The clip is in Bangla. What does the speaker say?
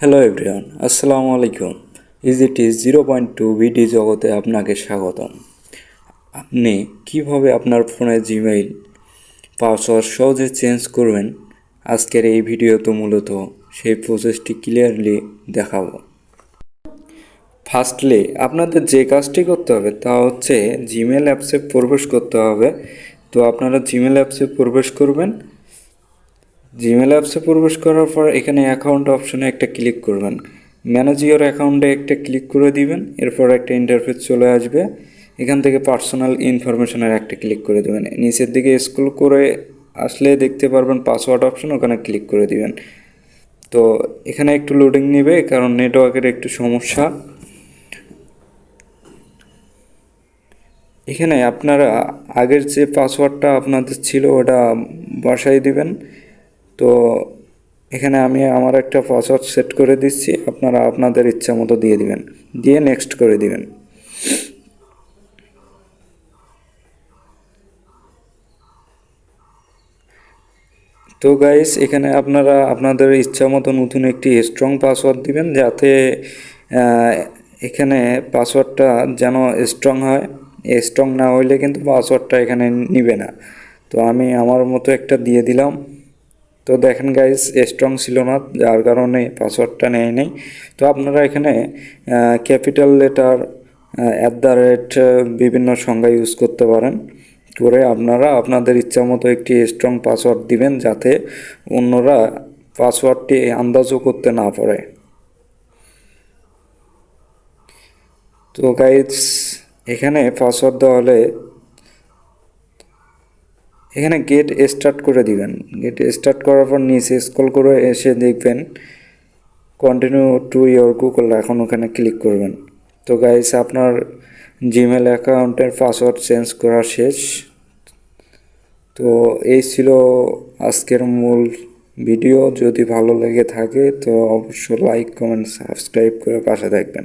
হ্যালো এভরিওয়ান, আসসালামু আলাইকুম। ইজিটি 0.2 ভিডি জগতে আপনাকে স্বাগতম। আপনি কিভাবে আপনার ফোনে জিমেইল পাসওয়ার্ড সহজে চেঞ্জ করবেন, আজকের এই ভিডিওতে মূলত সেই প্রসেসটি ক্লিয়ারলি দেখাবো। ফার্স্টলি আপনাদের যে কাজটি করতে হবে তা হচ্ছে জিমেল অ্যাপসে প্রবেশ করতে হবে। তো আপনারা জিমেল অ্যাপসে প্রবেশ করবেন। জিমেল অ্যাপসে প্রবেশ করার পর এখানে অ্যাকাউন্ট অপশনে একটা ক্লিক করবেন। ম্যানেজ ইওর অ্যাকাউন্টে একটা ক্লিক করে দিবেন। এরপর একটা ইন্টারফেস চলে আসবে। এখান থেকে পার্সোনাল ইনফরমেশনের একটা ক্লিক করে দেবেন। নিচের দিকে স্ক্রল করে আসলে দেখতে পারবেন পাসওয়ার্ড অপশন, ওখানে ক্লিক করে দিবেন। তো এখানে একটু লোডিং নেবে কারণ নেটওয়ার্কের একটু সমস্যা। এখানে আপনারা আগের যে পাসওয়ার্ডটা আপনাদের ছিল ওটা বসাই দিবেন। তো এখানে আমি আমার একটা পাসওয়ার্ড সেট করে দিচ্ছি, আপনারা আপনাদের ইচ্ছা মতো দিয়ে দিবেন, দিয়ে নেক্সট করে দিবেন। তো গাইস, এখানে আপনারা আপনাদের ইচ্ছা মতো নতুন একটি স্ট্রং পাসওয়ার্ড দিবেন, যাতে এখানে পাসওয়ার্ডটা যেন স্ট্রং হয়। স্ট্রং না হইলে কিন্তু পাসওয়ার্ডটা এখানে নিবে না। তো আমি আমার মতো একটা দিয়ে দিলাম। তো দেখেন গাইস, স্ট্রং ছিল না, যার কারণে পাসওয়ার্ডটা নেয় নেই। তো আপনারা এখানে ক্যাপিটাল লেটার বিভিন্ন সংখ্যা ইউজ করতে পারেন, করে আপনারা আপনাদের ইচ্ছা মতো একটি স্ট্রং পাসওয়ার্ড দিবেন, যাতে অন্যরা পাসওয়ার্ডটি আন্দাজও করতে না পারে। তো গাইস, এখানে পাসওয়ার্ড দেওয়া হলে এখানে গেট স্টার্ট করে দিবেন। গেট স্টার্ট করার পর নিচে স্ক্রল করে এসে দেখবেন কন্টিনিউ টু ইয়োর গুগল, এখন ওখানে ক্লিক করবেন। তো গাইস, আপনার জিমেল অ্যাকাউন্টের পাসওয়ার্ড চেঞ্জ করা শেষ। তো এই ছিল আজকের মূল ভিডিও। যদি ভালো লেগে থাকে তো অবশ্যই লাইক, কমেন্ট, সাবস্ক্রাইব করে পাশে থাকবেন।